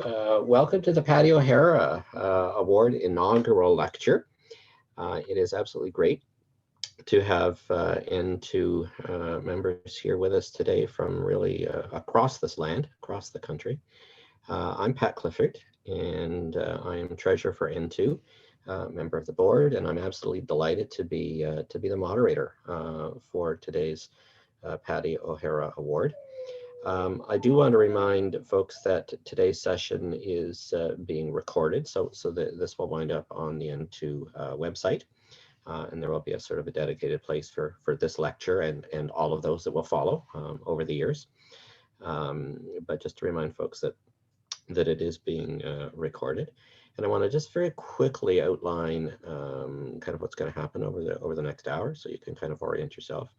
Welcome to the Paddi O'Hara Award inaugural lecture. It is absolutely great to have N2 members here with us today from really across this land, across the country. I'm Pat Clifford, and I am treasurer for N2, member of the board, and I'm absolutely delighted to be the moderator for today's Paddi O'Hara Award. I do want to remind folks that today's session is being recorded, so that this will wind up on the N2 website, and there will be a sort of a dedicated place for this lecture and all of those that will follow over the years. But just to remind folks that it is being recorded, and I want to just very quickly outline kind of what's going to happen over the next hour, so you can kind of orient yourself.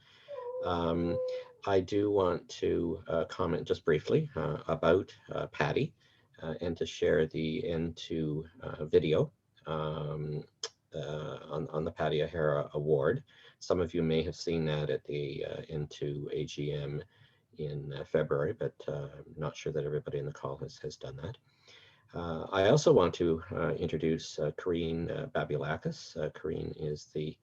I do want to comment just briefly about Paddi and to share the N2 video on the Paddi O'Hara Award. Some of you may have seen that at the N2 AGM in February, but I'm not sure that everybody in the call has done that. I also want to introduce Karine Babiolakis. Karine is the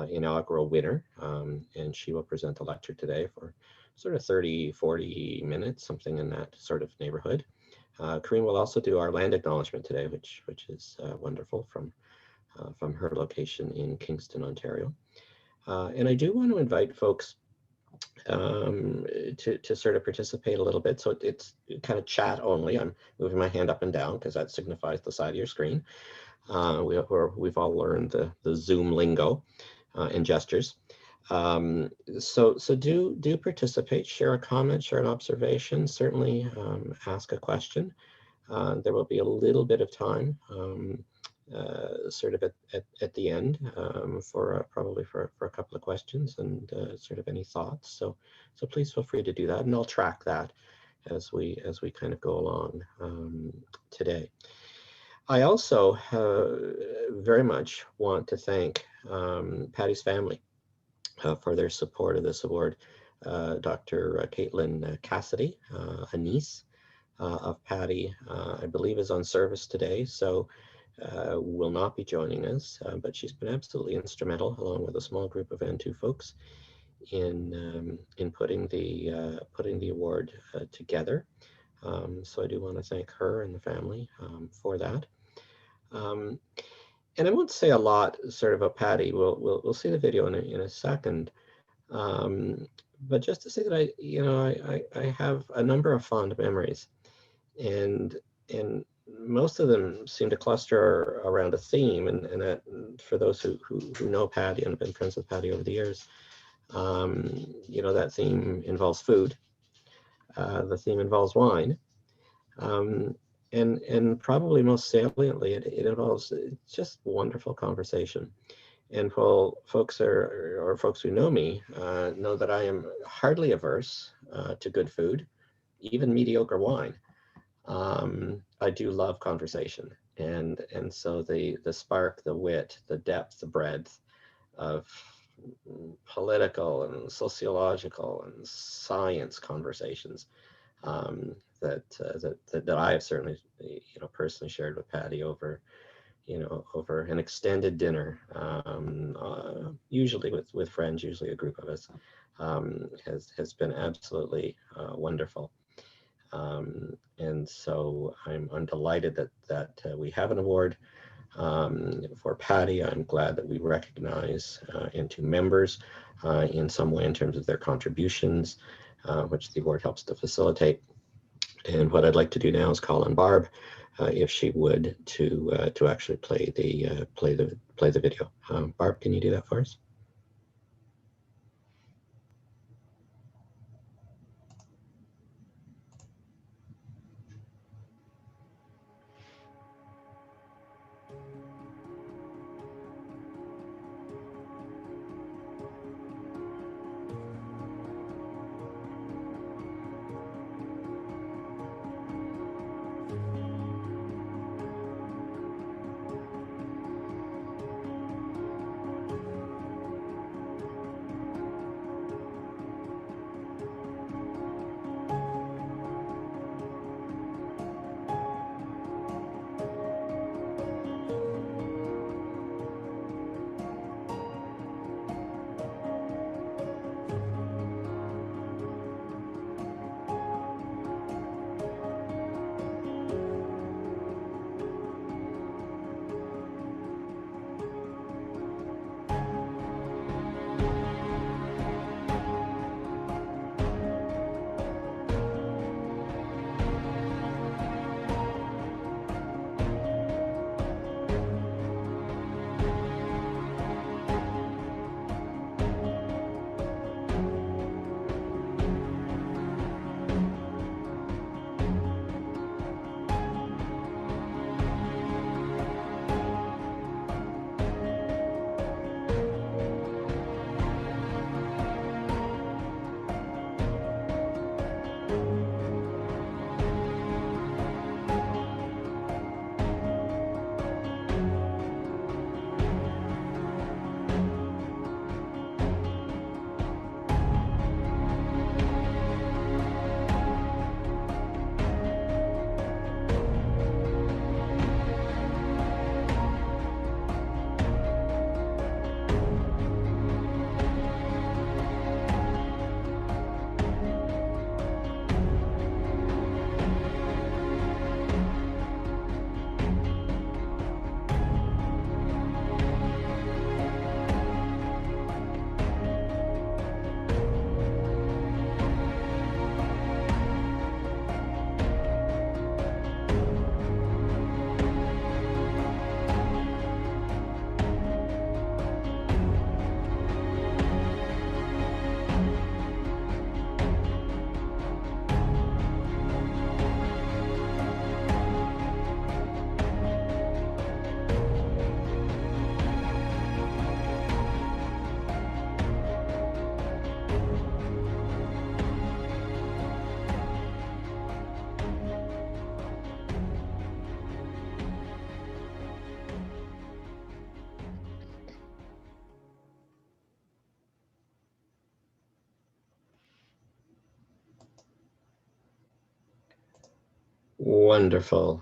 inaugural winner, and she will present the lecture today for sort of 30-40 minutes, something in that sort of neighborhood. Karine will also do our land acknowledgement today, which is wonderful from her location in Kingston, Ontario. And I do want to invite folks to sort of participate a little bit. So it's kind of chat only. I'm moving my hand up and down because that signifies the side of your screen. We've all learned the Zoom lingo and gestures. So do participate, share a comment, share an observation, certainly ask a question. There will be a little bit of time sort of at the end for probably for a couple of questions and sort of any thoughts. So please feel free to do that, and I'll track that as we kind of go along today. I also very much want to thank Paddi's family for their support of this award. Dr. Caitlin Cassidy, a niece of Paddi, I believe is on service today, so will not be joining us, but she's been absolutely instrumental, along with a small group of N2 folks, in putting the award together. So I do want to thank her and the family for that. And I won't say a lot sort of about Paddi. We'll see the video in a second. But just to say that I have a number of fond memories, and most of them seem to cluster around a theme, and that for those who know Paddi and have been friends with Paddi over the years, that theme involves food. The theme involves wine. And probably most saliently, it involves just wonderful conversation. And while folks who know me know that I am hardly averse to good food, even mediocre wine, I do love conversation. And so the spark, the wit, the depth, the breadth of political and sociological and science conversations that I have certainly, personally shared with Paddi over an extended dinner, usually with friends, usually a group of us, has been absolutely wonderful. And so I'm delighted that we have an award for Paddi. I'm glad that we recognize N2 members in some way in terms of their contributions, which the award helps to facilitate. And what I'd like to do now is call on Barb, if she would, to actually play the video. Barb, can you do that for us? Wonderful.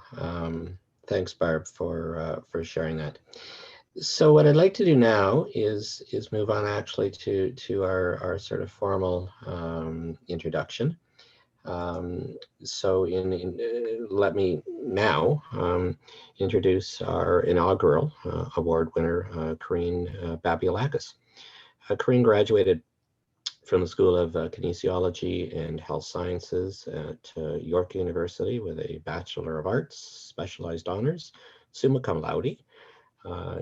Thanks, Barb, for sharing that. So what I'd like to do now is move on actually to our sort of formal introduction. So let me now introduce our inaugural award winner, Karine Babiolakis. Karine graduated from the School of Kinesiology and Health Sciences at York University with a Bachelor of Arts, Specialized Honors, summa cum laude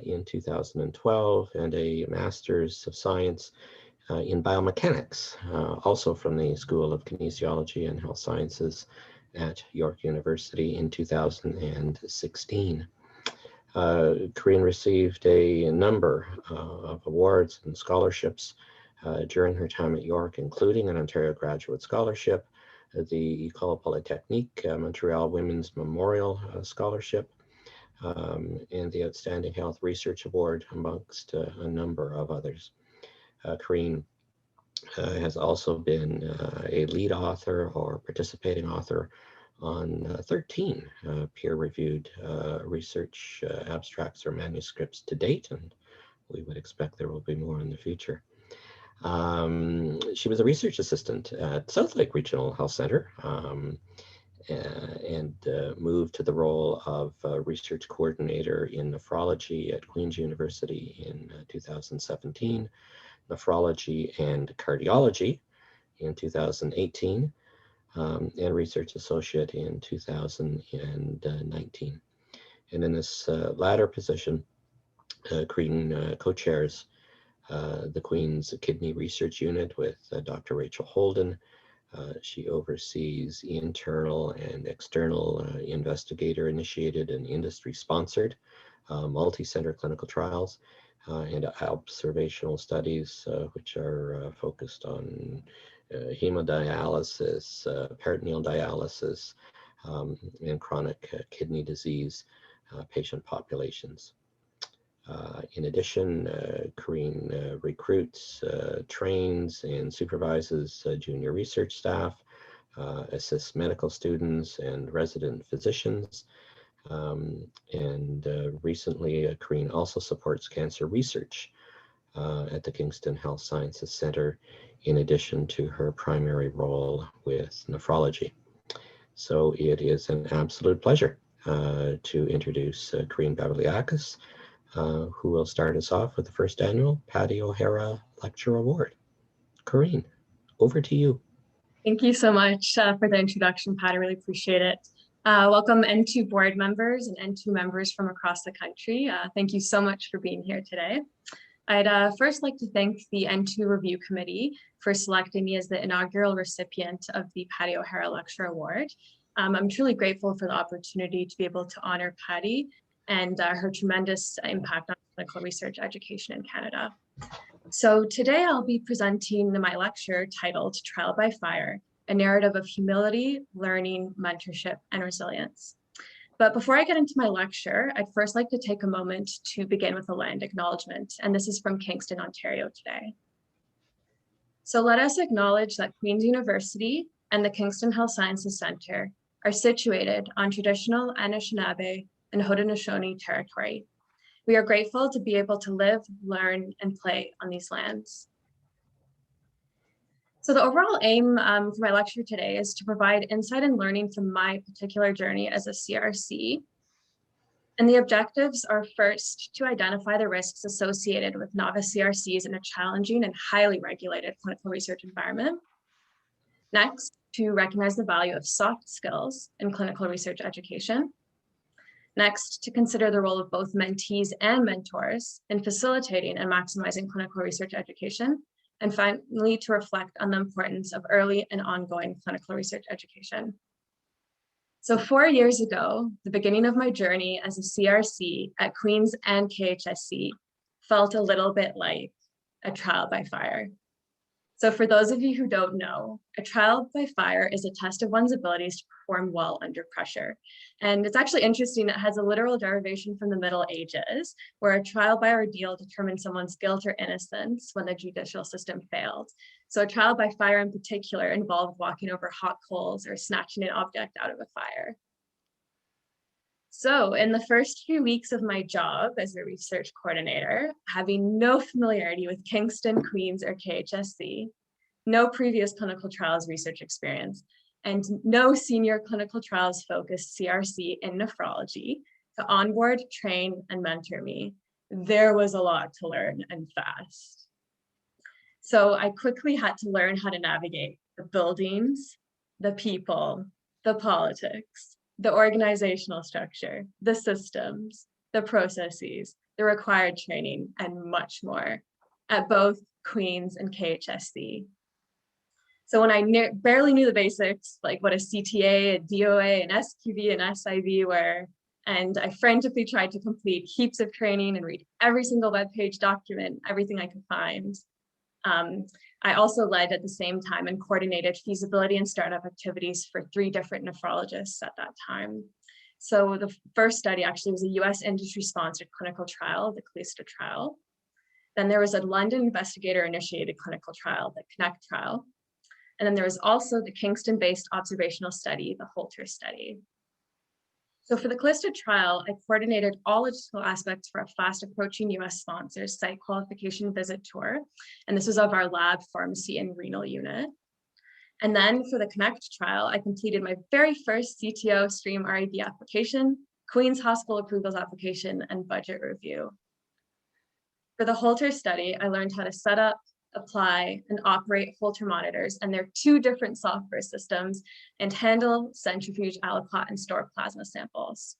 in 2012, and a Master's of Science in Biomechanics, also from the School of Kinesiology and Health Sciences at York University in 2016. Karine received a number of awards and scholarships during her time at York, including an Ontario Graduate Scholarship, the École Polytechnique Montreal Women's Memorial Scholarship, and the Outstanding Health Research Award, amongst a number of others. Karine has also been a lead author or participating author on 13 peer-reviewed research abstracts or manuscripts to date, and we would expect there will be more in the future. She was a research assistant at South Lake Regional Health Center and moved to the role of research coordinator in nephrology at Queen's University in 2017, nephrology and cardiology in 2018, and research associate in 2019. And in this latter position, Karine co-chairs the Queen's Kidney Research Unit with Dr. Rachel Holden. She oversees internal and external investigator-initiated and industry-sponsored multi-center clinical trials and observational studies, which are focused on hemodialysis, peritoneal dialysis, and chronic kidney disease patient populations. In addition, Karine recruits, trains, and supervises junior research staff, assists medical students and resident physicians, and recently Karine also supports cancer research at the Kingston Health Sciences Center, in addition to her primary role with nephrology. So it is an absolute pleasure to introduce Karine Babiolakis, who will start us off with the first annual Paddi O'Hara Lecture Award. Karine, over to you. Thank you so much for the introduction, Pat. I really appreciate it. Welcome N2 board members and N2 members from across the country. Thank you so much for being here today. I'd first like to thank the N2 Review Committee for selecting me as the inaugural recipient of the Paddi O'Hara Lecture Award. I'm truly grateful for the opportunity to be able to honor Paddi and her tremendous impact on clinical research education in Canada. So today I'll be presenting my lecture titled Trial by Fire, a narrative of humility, learning, mentorship, and resilience. But before I get into my lecture, I'd first like to take a moment to begin with a land acknowledgement, and this is from Kingston, Ontario today. So let us acknowledge that Queen's University and the Kingston Health Sciences Centre are situated on traditional Anishinaabe and Haudenosaunee territory. We are grateful to be able to live, learn, and play on these lands. So the overall aim for my lecture today is to provide insight and learning from my particular journey as a CRC. And the objectives are first to identify the risks associated with novice CRCs in a challenging and highly regulated clinical research environment. Next, to recognize the value of soft skills in clinical research education. Next, to consider the role of both mentees and mentors in facilitating and maximizing clinical research education. And finally, to reflect on the importance of early and ongoing clinical research education. So 4 years ago, the beginning of my journey as a CRC at Queen's and KHSC felt a little bit like a trial by fire. So for those of you who don't know, a trial by fire is a test of one's abilities to perform well under pressure. And it's actually interesting, it has a literal derivation from the Middle Ages, where a trial by ordeal determined someone's guilt or innocence when the judicial system failed. So a trial by fire in particular involved walking over hot coals or snatching an object out of a fire. So in the first few weeks of my job as a research coordinator, having no familiarity with Kingston, Queens, or KHSC, no previous clinical trials research experience, and no senior clinical trials focused CRC in nephrology to onboard, train, and mentor me, there was a lot to learn and fast. So I quickly had to learn how to navigate the buildings, the people, the politics, the organizational structure, the systems, the processes, the required training, and much more at both Queens and KHSC. So when I barely knew the basics, like what a CTA, a DOA, an SQV, an SIV were, and I frantically tried to complete heaps of training and read every single webpage document, everything I could find. I also led at the same time and coordinated feasibility and startup activities for 3 different nephrologists at that time. So the first study actually was a US industry-sponsored clinical trial, the CALISTA trial. Then there was a London investigator-initiated clinical trial, the CONNECT trial. And then there was also the Kingston-based observational study, the Holter study. So for the CALISTA trial, I coordinated all logistical aspects for a fast approaching US sponsors site qualification visit tour. And this was of our lab, pharmacy, and renal unit. And then for the CONNECT trial, I completed my very first CTO stream RAB application, Queen's Hospital approvals application, and budget review. For the Holter study, I learned how to set up, apply, and operate Holter monitors and their 2 different software systems and handle centrifuge, aliquot, and store plasma samples.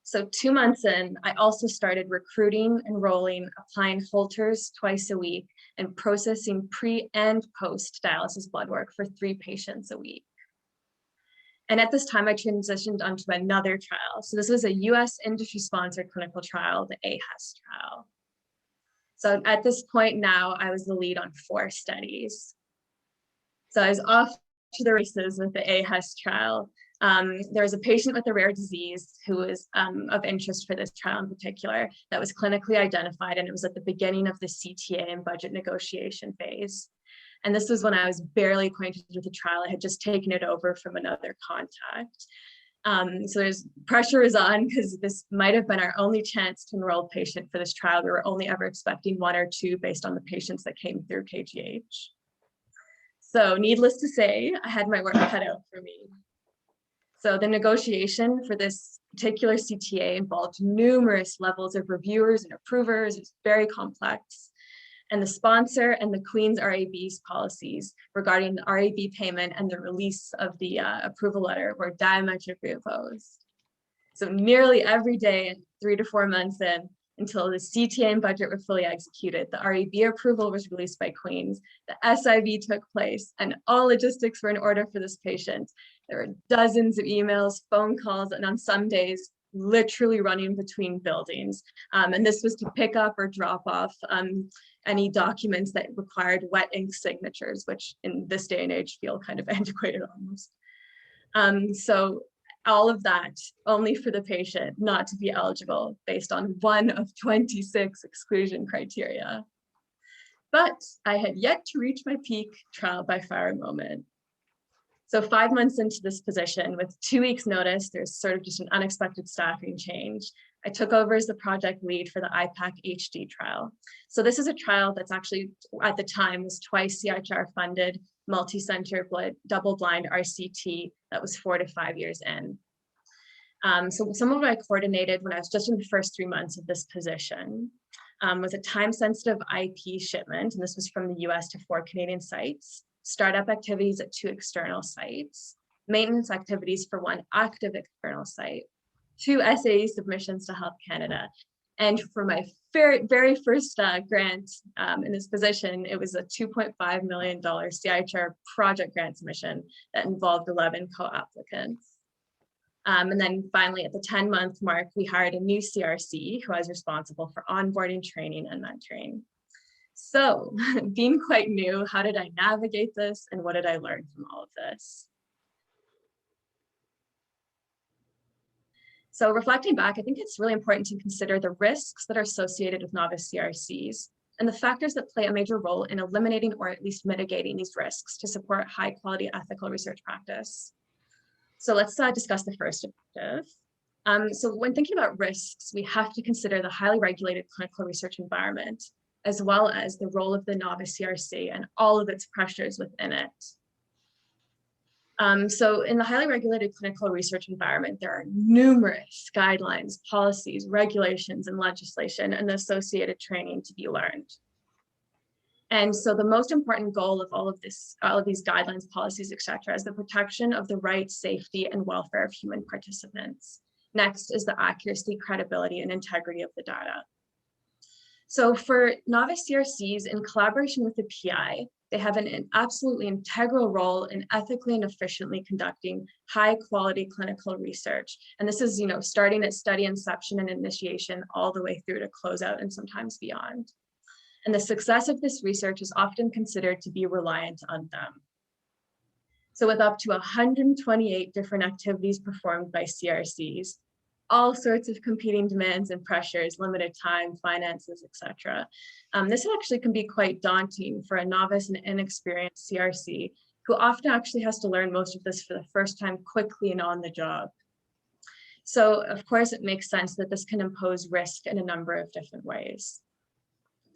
So 2 months in, I also started recruiting, enrolling, applying Holters twice a week, and processing pre and post dialysis blood work for 3 patients a week. And at this time, I transitioned onto another trial. So this was a US industry-sponsored clinical trial, the AHES trial. So at this point now, I was the lead on 4 studies. So I was off to the races with the AHES trial. There was a patient with a rare disease who was of interest for this trial in particular that was clinically identified, and it was at the beginning of the CTA and budget negotiation phase. And this was when I was barely acquainted with the trial. I had just taken it over from another contact. So there's pressure is on because this might have been our only chance to enroll a patient for this trial. We were only ever expecting 1 or 2 based on the patients that came through KGH. So needless to say, I had my work cut out for me. So the negotiation for this particular CTA involved numerous levels of reviewers and approvers. It's very complex. And the sponsor and the Queen's RAB's policies regarding the RAB payment and the release of the approval letter were diametrically opposed. So nearly every day, 3 to 4 months in, until the CTA and budget were fully executed, the RAB approval was released by Queen's, the SIV took place, and all logistics were in order for this patient. There were dozens of emails, phone calls, and on some days, literally running between buildings. And this was to pick up or drop off any documents that required wet ink signatures, which in this day and age feel kind of antiquated almost. So all of that only for the patient not to be eligible based on 1 of 26 exclusion criteria. But I had yet to reach my peak trial by fire moment. So 5 months into this position, with 2 weeks notice, there's sort of just an unexpected staffing change. I took over as the project lead for the IPAC HD trial. So this is a trial that's actually, at the time, was twice CIHR funded, multi-center double-blind RCT that was 4 to 5 years in. So some of what I coordinated when I was just in the first 3 months of this position was a time-sensitive IP shipment, and this was from the US to 4 Canadian sites, startup activities at 2 external sites, maintenance activities for 1 active external site, 2 SAE submissions to Health Canada. And for my very first grant in this position, it was a $2.5 million CIHR project grant submission that involved 11 co-applicants. And then finally, at the 10-month mark, we hired a new CRC who was responsible for onboarding, training, and mentoring. So being quite new, how did I navigate this and what did I learn from all of this? So reflecting back, I think it's really important to consider the risks that are associated with novice CRCs and the factors that play a major role in eliminating or at least mitigating these risks to support high quality ethical research practice. So let's discuss the first objective. So when thinking about risks, we have to consider the highly regulated clinical research environment, as well as the role of the novice CRC and all of its pressures within it. So in the highly regulated clinical research environment, there are numerous guidelines, policies, regulations, and legislation and the associated training to be learned. And so the most important goal of all of these guidelines, policies, et cetera, is the protection of the rights, safety, and welfare of human participants. Next is the accuracy, credibility, and integrity of the data. So for novice CRCs, in collaboration with the PI, they have an absolutely integral role in ethically and efficiently conducting high quality clinical research. And this is, starting at study inception and initiation all the way through to closeout and sometimes beyond. And the success of this research is often considered to be reliant on them. So with up to 128 different activities performed by CRCs, all sorts of competing demands and pressures, limited time, finances, etc. This actually can be quite daunting for a novice and inexperienced CRC who often actually has to learn most of this for the first time quickly and on the job. So of course, it makes sense that this can impose risk in a number of different ways.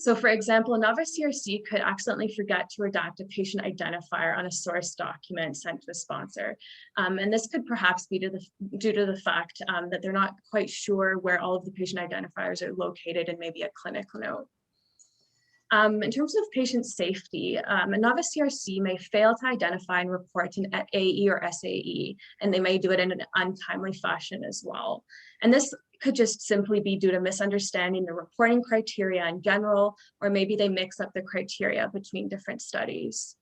So for example, a novice CRC could accidentally forget to redact a patient identifier on a source document sent to a sponsor. And this could perhaps be due to the fact that they're not quite sure where all of the patient identifiers are located in maybe a clinical note. In terms of patient safety, a novice CRC may fail to identify and report an AE or SAE, and they may do it in an untimely fashion as well. And this could just simply be due to misunderstanding the reporting criteria in general, or maybe they mix up the criteria between different studies.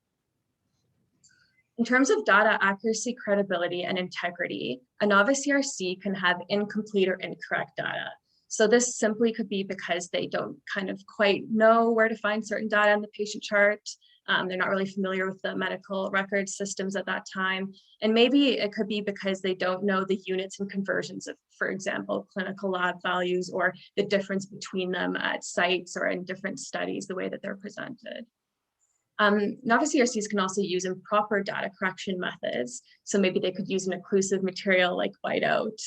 In terms of data accuracy, credibility, and integrity, a novice CRC can have incomplete or incorrect data. So this simply could be because they don't kind of quite know where to find certain data in the patient chart. They're not really familiar with the medical record systems at that time. And maybe it could be because they don't know the units and conversions of, for example, clinical lab values or the difference between them at sites or in different studies, the way that they're presented. Novice CRCs can also use improper data correction methods. So maybe they could use an occlusive material like whiteout,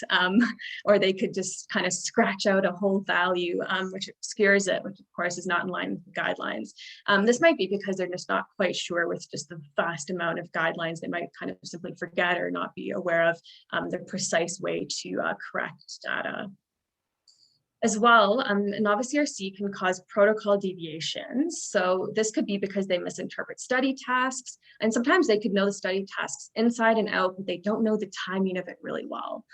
or they could just kind of scratch out a whole value, which obscures it, which of course is not in line with the guidelines. This might be because they're just not quite sure with just the vast amount of guidelines. They might kind of simply forget or not be aware of the precise way to correct data. As well, a novice CRC can cause protocol deviations. So this could be because they misinterpret study tasks, and sometimes they could know the study tasks inside and out, but they don't know the timing of it really well.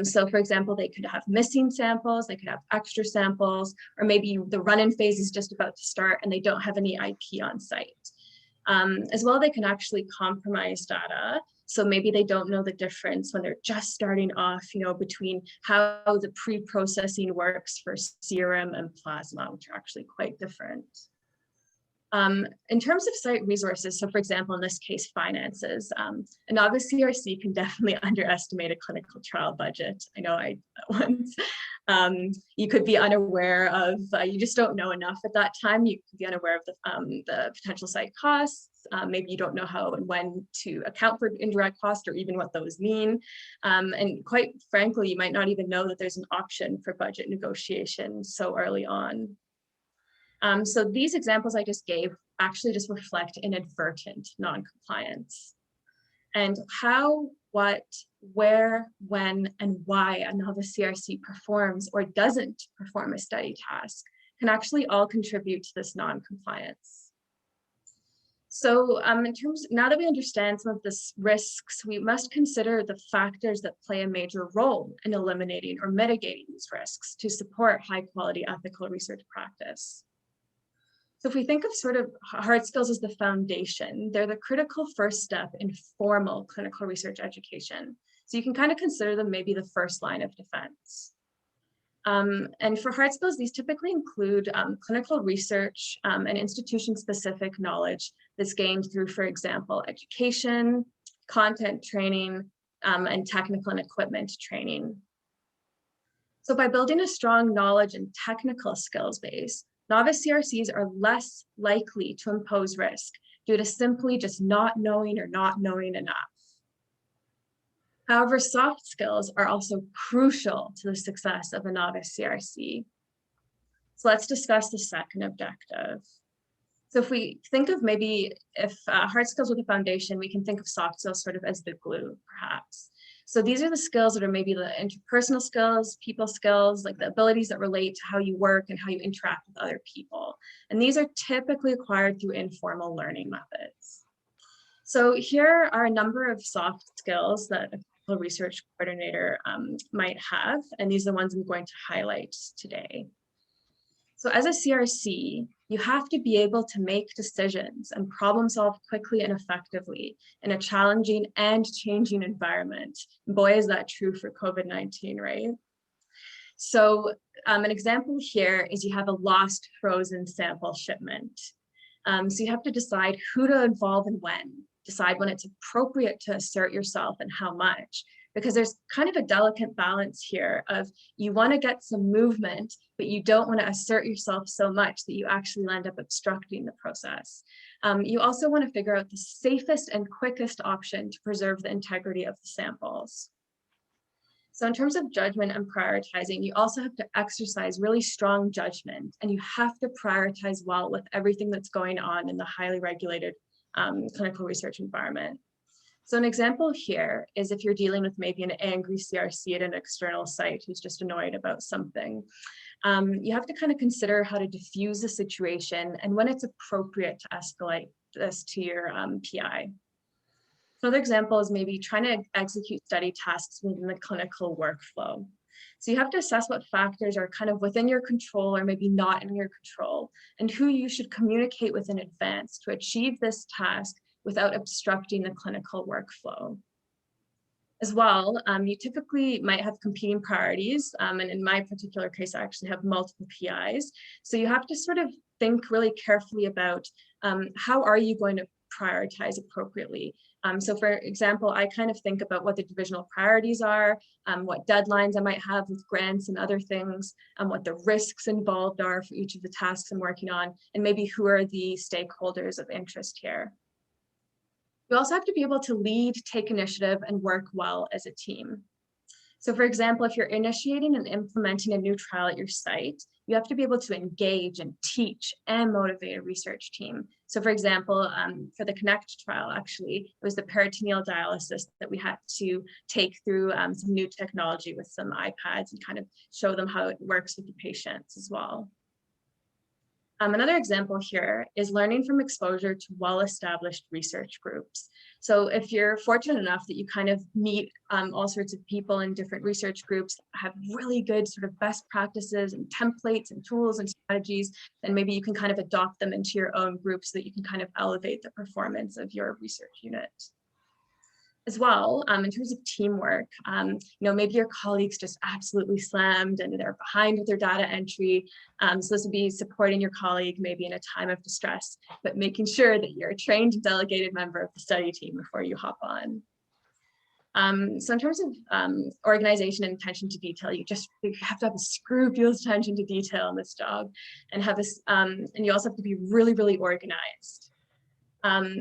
So for example, they could have missing samples, they could have extra samples, or maybe the run-in phase is just about to start and they don't have any IP on site. As well, they can actually compromise data. So maybe they don't know the difference when they're just starting off, between how the pre-processing works for serum and plasma, which are actually quite different. In terms of site resources, so for example, in this case, finances, a novice CRC can definitely underestimate a clinical trial budget. I know I once. You could be unaware of, you just don't know enough at that time. You could be unaware of the potential site costs. Maybe you don't know how and when to account for indirect cost or even what those mean. And quite frankly, you might not even know that there's an option for budget negotiation so early on. So these examples I just gave actually just reflect inadvertent non-compliance. And how, what, where, when, and why a novice CRC performs or doesn't perform a study task can actually all contribute to this non-compliance. So now that we understand some of the risks, we must consider the factors that play a major role in eliminating or mitigating these risks to support high quality ethical research practice. So if we think of sort of hard skills as the foundation, they're the critical first step in formal clinical research education. So you can kind of consider them maybe the first line of defense. And for hard skills, these typically include clinical research and institution-specific knowledge that's gained through, for example, education, content training, and technical and equipment training. So by building a strong knowledge and technical skills base, novice CRCs are less likely to impose risk due to simply just not knowing or not knowing enough. However, soft skills are also crucial to the success of a novice CRC. So let's discuss the second objective. So if we think of maybe if hard skills with a foundation, we can think of soft skills sort of as the glue, perhaps. So these are the skills that are maybe the interpersonal skills, people skills, like the abilities that relate to how you work and how you interact with other people. And these are typically acquired through informal learning methods. So here are a number of soft skills that a clinical research coordinator might have, and these are the ones I'm going to highlight today. So as a CRC, you have to be able to make decisions and problem solve quickly and effectively in a challenging and changing environment. Boy, is that true for COVID-19, right? So an example here is you have a lost frozen sample shipment. So you have to decide who to involve and decide when it's appropriate to assert yourself and how much, because there's kind of a delicate balance here of you want to get some movement, but you don't want to assert yourself so much that you actually end up obstructing the process. You also want to figure out the safest and quickest option to preserve the integrity of the samples. So in terms of judgment and prioritizing, you also have to exercise really strong judgment, and you have to prioritize well with everything that's going on in the highly regulated clinical research environment. So an example here is if you're dealing with maybe an angry CRC at an external site who's just annoyed about something, you have to kind of consider how to diffuse the situation and when it's appropriate to escalate this to your PI. Another example is maybe trying to execute study tasks within the clinical workflow. So you have to assess what factors are kind of within your control or maybe not in your control, and who you should communicate with in advance to achieve this task without obstructing the clinical workflow. As well, you typically might have competing priorities, and in my particular case, I actually have multiple PIs. So you have to sort of think really carefully about how are you going to prioritize appropriately. So for example, I kind of think about what the divisional priorities are, what deadlines I might have with grants and other things, what the risks involved are for each of the tasks I'm working on, and maybe who are the stakeholders of interest here. You also have to be able to lead, take initiative, and work well as a team. So for example, if you're initiating and implementing a new trial at your site, you have to be able to engage and teach and motivate a research team. So for example, for the CONNECT trial, actually, it was the peritoneal dialysis that we had to take through some new technology with some iPads and kind of show them how it works with the patients as well. Another example here is learning from exposure to well-established research groups. So if you're fortunate enough that you kind of meet all sorts of people in different research groups that have really good sort of best practices and templates and tools and strategies, then maybe you can kind of adopt them into your own group so that you can kind of elevate the performance of your research unit. As well, in terms of teamwork, maybe your colleagues just absolutely slammed and they're behind with their data entry. So this would be supporting your colleague maybe in a time of distress, but making sure that you're a trained and delegated member of the study team before you hop on. So in terms of organization and attention to detail, you have to have a scrupulous attention to detail in this job, and and you also have to be really, really organized.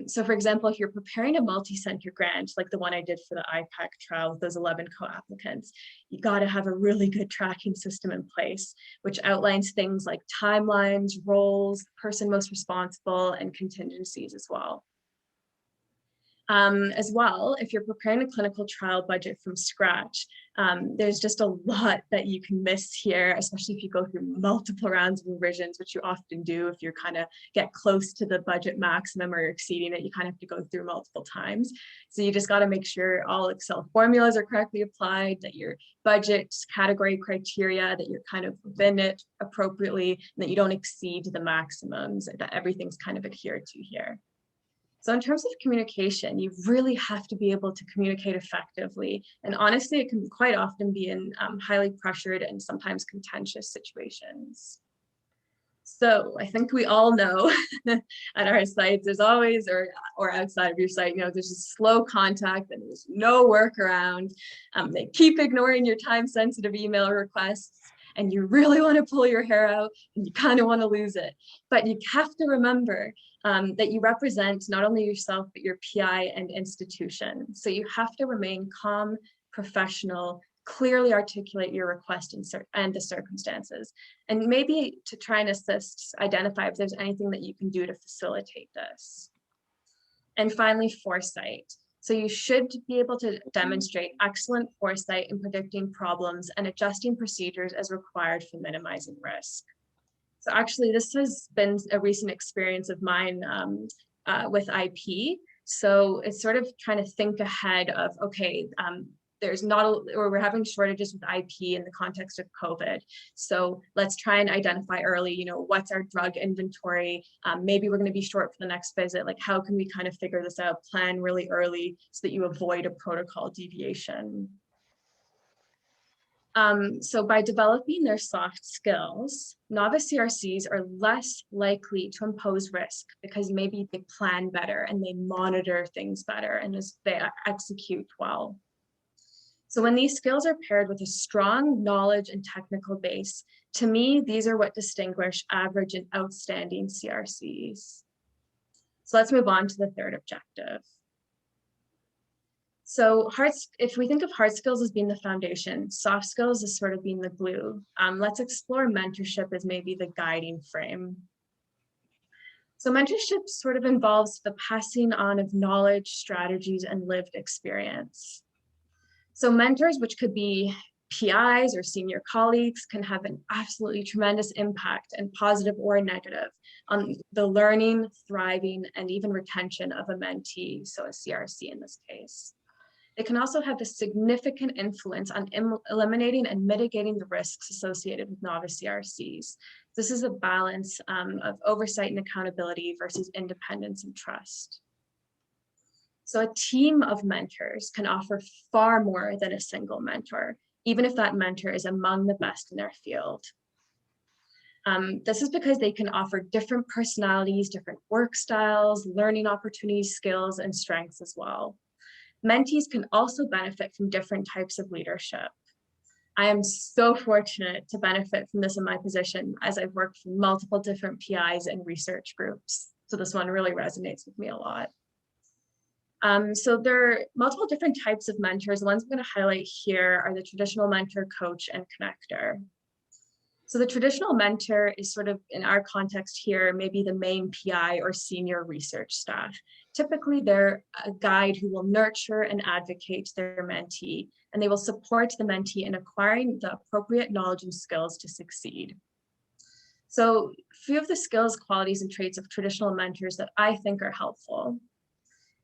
So for example, if you're preparing a multi-center grant, like the one I did for the IPAC trial with those 11 co-applicants, you got to have a really good tracking system in place, which outlines things like timelines, roles, person most responsible, and contingencies as well. As well, if you're preparing a clinical trial budget from scratch, there's just a lot that you can miss here, especially if you go through multiple rounds of revisions, which you often do if you kind of get close to the budget maximum or you're exceeding it, you kind of have to go through multiple times. So you just got to make sure all Excel formulas are correctly applied, that your budget category criteria, that you're kind of within it appropriately, and that you don't exceed the maximums, and that everything's kind of adhered to here. So in terms of communication, you really have to be able to communicate effectively. And honestly, it can quite often be in highly pressured and sometimes contentious situations. So I think we all know at our sites, there's always, or outside of your site, there's a slow contact and there's no workaround. They keep ignoring your time-sensitive email requests, and you really want to pull your hair out and you kind of want to lose it. But you have to remember that you represent not only yourself, but your PI and institution. So you have to remain calm, professional, clearly articulate your request and the circumstances, and maybe to try and assist identify if there's anything that you can do to facilitate this. And finally, foresight. So you should be able to demonstrate excellent foresight in predicting problems and adjusting procedures as required for minimizing risk. So actually, this has been a recent experience of mine with IP. So it's sort of trying to think ahead of, okay, we're having shortages with IP in the context of COVID. So let's try and identify early, what's our drug inventory? Maybe we're going to be short for the next visit. Like, how can we kind of figure this out, plan really early so that you avoid a protocol deviation? So by developing their soft skills, novice CRCs are less likely to impose risk because maybe they plan better and they monitor things better and they execute well. So when these skills are paired with a strong knowledge and technical base, to me, these are what distinguish average and outstanding CRCs. So let's move on to the third objective. So if we think of hard skills as being the foundation, soft skills as sort of being the glue, let's explore mentorship as maybe the guiding frame. So mentorship sort of involves the passing on of knowledge, strategies, and lived experience. So mentors, which could be PIs or senior colleagues, can have an absolutely tremendous impact, and positive or negative, on the learning, thriving, and even retention of a mentee, so a CRC in this case. It can also have a significant influence on eliminating and mitigating the risks associated with novice CRCs. This is a balance of oversight and accountability versus independence and trust. So a team of mentors can offer far more than a single mentor, even if that mentor is among the best in their field. This is because they can offer different personalities, different work styles, learning opportunities, skills, and strengths as well. Mentees can also benefit from different types of leadership. I am so fortunate to benefit from this in my position, as I've worked for multiple different PIs and research groups. So this one really resonates with me a lot. So there are multiple different types of mentors. The ones I'm going to highlight here are the traditional mentor, coach, and connector. So the traditional mentor is sort of, in our context here, maybe the main PI or senior research staff. Typically, they're a guide who will nurture and advocate their mentee, and they will support the mentee in acquiring the appropriate knowledge and skills to succeed. So a few of the skills, qualities, and traits of traditional mentors that I think are helpful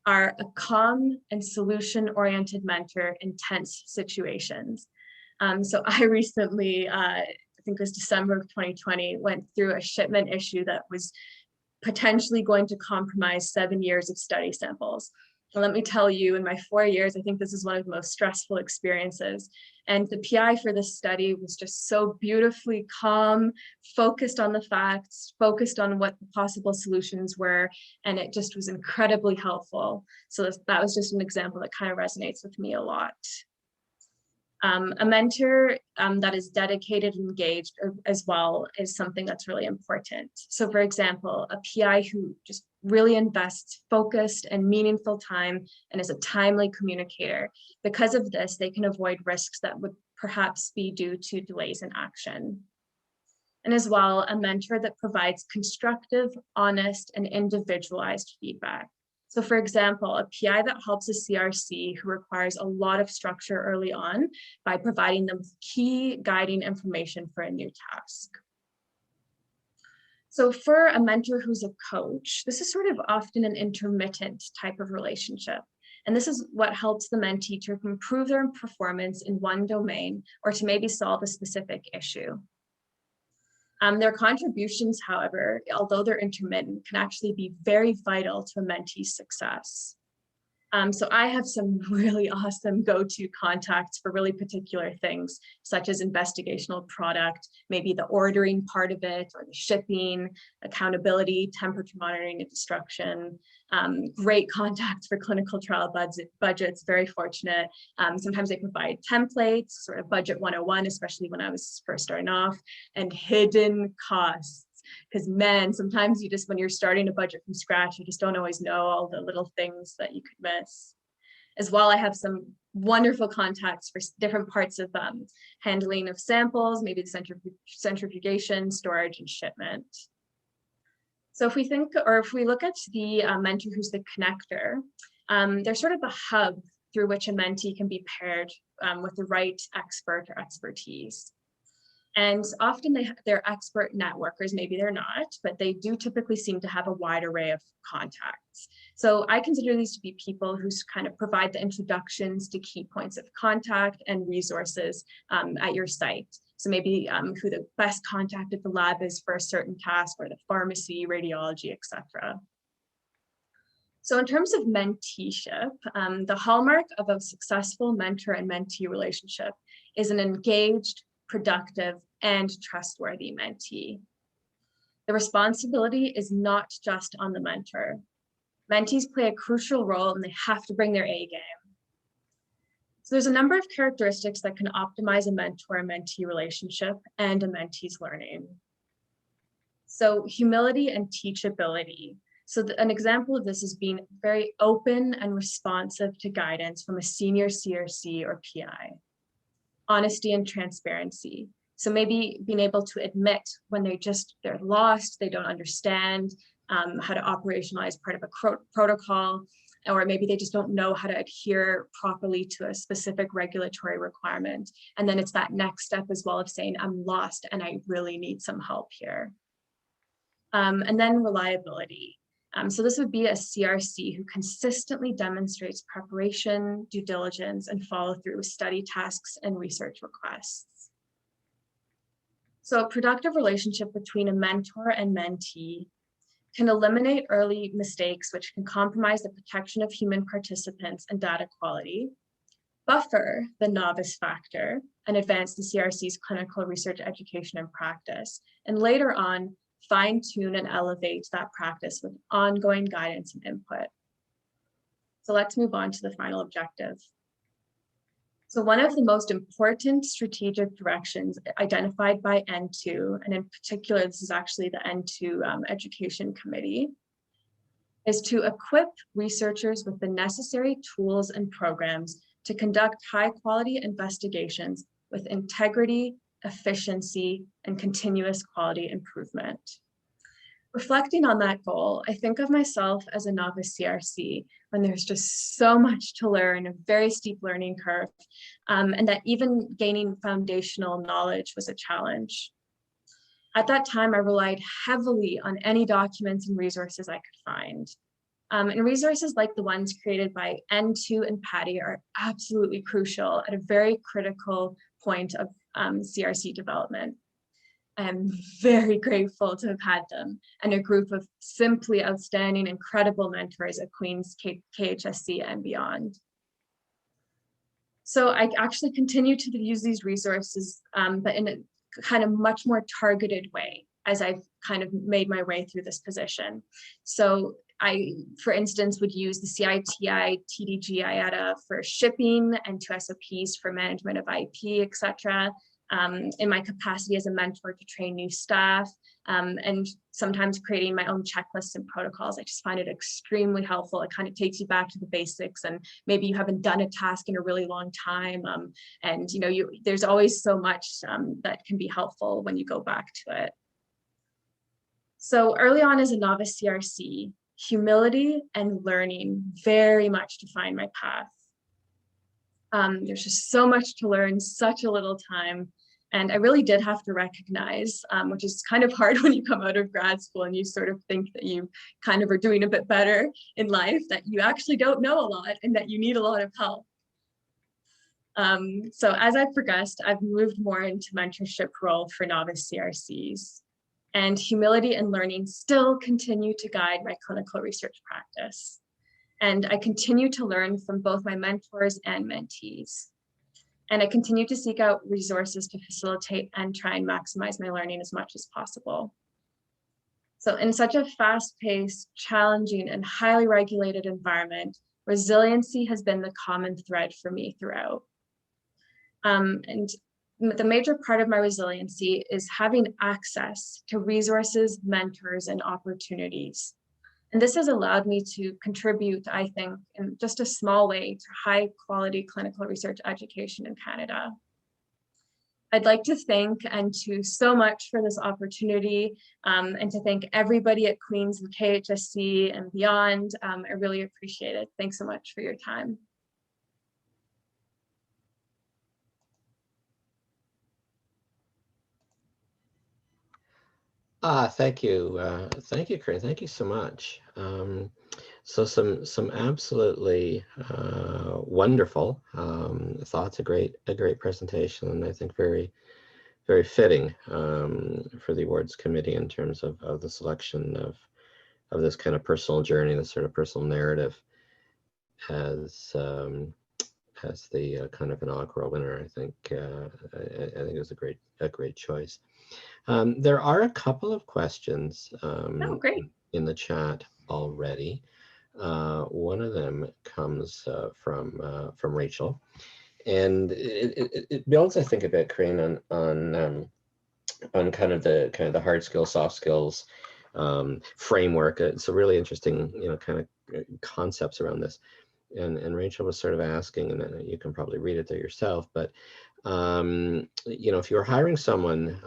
are a calm and solution-oriented mentor in tense situations. So I recently, I think it was December of 2020, went through a shipment issue that was potentially going to compromise 7 years of study samples. And let me tell you, in my 4 years, I think this is one of the most stressful experiences. And the PI for this study was just so beautifully calm, focused on the facts, focused on what the possible solutions were, and it just was incredibly helpful. So that was just an example that kind of resonates with me a lot. A mentor that is dedicated and engaged as well is something that's really important. So for example, a PI who just really invests focused and meaningful time and is a timely communicator. Because of this, they can avoid risks that would perhaps be due to delays in action. And as well, a mentor that provides constructive, honest, and individualized feedback. So for example, a PI that helps a CRC who requires a lot of structure early on by providing them with key guiding information for a new task. So for a mentor who's a coach, this is sort of often an intermittent type of relationship. And this is what helps the mentee to improve their performance in one domain or to maybe solve a specific issue. Their contributions, however, although they're intermittent, can actually be very vital to a mentee's success. So I have some really awesome go-to contacts for really particular things, such as investigational product, maybe the ordering part of it, or the shipping, accountability, temperature monitoring and destruction. Great contacts for clinical trial budgets, very fortunate. Sometimes they provide templates, sort of budget 101, especially when I was first starting off, and hidden costs. because man, sometimes you just, when you're starting a budget from scratch, you just don't always know all the little things that you could miss. As well, I have some wonderful contacts for different parts of handling of samples, maybe the centrifugation, storage, and shipment. So if we think, or if we look at the mentor who's the connector, they're sort of the hub through which a mentee can be paired with the right expert or expertise. And often they're expert networkers, maybe they're not, but they do typically seem to have a wide array of contacts. So I consider these to be people who kind of provide the introductions to key points of contact and resources at your site. So maybe who the best contact at the lab is for a certain task, or the pharmacy, radiology, etc. So in terms of menteeship, the hallmark of a successful mentor and mentee relationship is an engaged, productive, and trustworthy mentee. The responsibility is not just on the mentor. Mentees play a crucial role, and they have to bring their A game. So there's a number of characteristics that can optimize a mentor and mentee relationship and a mentee's learning. So humility and teachability. So an example of this is being very open and responsive to guidance from a senior CRC or PI. Honesty and transparency. So maybe being able to admit when they're lost, they don't understand how to operationalize part of a protocol, or maybe they just don't know how to adhere properly to a specific regulatory requirement. And then it's that next step as well of saying, I'm lost and I really need some help here. And then reliability. So this would be a CRC who consistently demonstrates preparation, due diligence, and follow through with study tasks and research requests. So a productive relationship between a mentor and mentee can eliminate early mistakes, which can compromise the protection of human participants and data quality, buffer the novice factor, and advance the CRC's clinical research, education, and practice, and later on, fine-tune and elevate that practice with ongoing guidance and input. So let's move on to the final objective. So one of the most important strategic directions identified by N2, and in particular, this is actually the N2 Education Committee, is to equip researchers with the necessary tools and programs to conduct high-quality investigations with integrity, efficiency, and continuous quality improvement. Reflecting on that goal, I think of myself as a novice CRC when there's just so much to learn, a very steep learning curve, and that even gaining foundational knowledge was a challenge. At that time, I relied heavily on any documents and resources I could find. And resources like the ones created by N2 and Paddi are absolutely crucial at a very critical point of CRC development. I am very grateful to have had them and a group of simply outstanding, incredible mentors at Queen's, KHSC, and beyond. So I actually continue to use these resources, but in a kind of much more targeted way as I've kind of made my way through this position. So I, for instance, would use the CITI TDG IATA for shipping and 2 SOPs for management of IP, etc. In my capacity as a mentor to train new staff, and sometimes creating my own checklists and protocols. I just find it extremely helpful. It kind of takes you back to the basics, and maybe you haven't done a task in a really long time. And you know, there's always so much that can be helpful when you go back to it. So early on as a novice CRC, humility and learning very much define my path. There's just so much to learn, such a little time. And I really did have to recognize, which is kind of hard when you come out of grad school and you sort of think that you kind of are doing a bit better in life, that you actually don't know a lot and that you need a lot of help. So as I've progressed, I've moved more into mentorship role for novice CRCs. And humility and learning still continue to guide my clinical research practice. And I continue to learn from both my mentors and mentees. And I continue to seek out resources to facilitate and try and maximize my learning as much as possible. So in such a fast-paced, challenging, and highly regulated environment, resiliency has been the common thread for me throughout. And the major part of my resiliency is having access to resources, mentors, and opportunities. And this has allowed me to contribute, I think, in just a small way to high quality clinical research education in Canada. I'd like to thank N2 so much for this opportunity, and to thank everybody at Queen's and KHSC and beyond. I really appreciate it. Thanks so much for your time. Thank you, Karine. Thank you so much. So some absolutely wonderful thoughts. A great presentation, and I think very fitting for the awards committee in terms of the selection of this kind of personal journey, this sort of personal narrative as the kind of inaugural winner. I think it was a great choice. There are a couple of questions Great. in the chat already. One of them comes from Rachel, and it builds, I think, a bit, Karine, on kind of the hard skills, soft skills framework. It's a really interesting, kind of concepts around this. And Rachel was sort of asking, and you can probably read it there yourself, but if you're hiring someone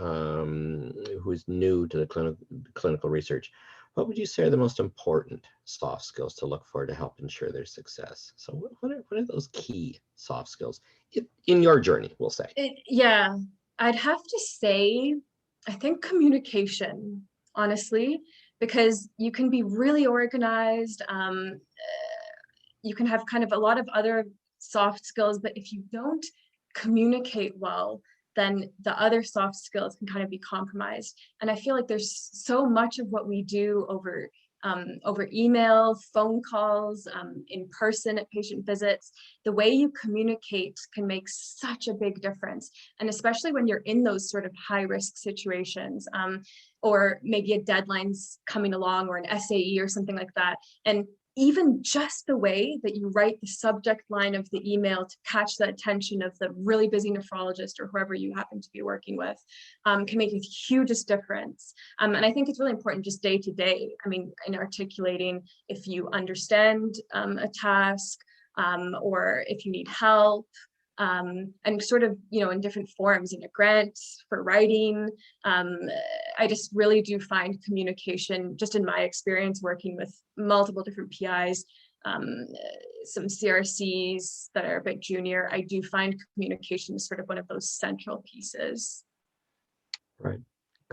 who's new to the clinical research, what would you say are the most important soft skills to look for to help ensure their success? So what are those key soft skills in your journey, we'll say? Yeah, I'd have to say, I think communication, honestly, because you can be really organized. You can have kind of a lot of other soft skills, but if you don't communicate well, then the other soft skills can kind of be compromised. And I feel like there's so much of what we do over email, phone calls, in person at patient visits. The way you communicate can make such a big difference. And especially when you're in those sort of high risk situations, or maybe a deadline's coming along, or an SAE or something like that. And even just the way that you write the subject line of the email to catch the attention of the really busy nephrologist or whoever you happen to be working with can make a hugest difference. And I think it's really important just day to day. I mean, in articulating if you understand a task, or if you need help, and sort of, in different forms, in a grant, for writing. I just really do find communication, just in my experience working with multiple different PIs, some CRCs that are a bit junior, I do find communication is sort of one of those central pieces. Right.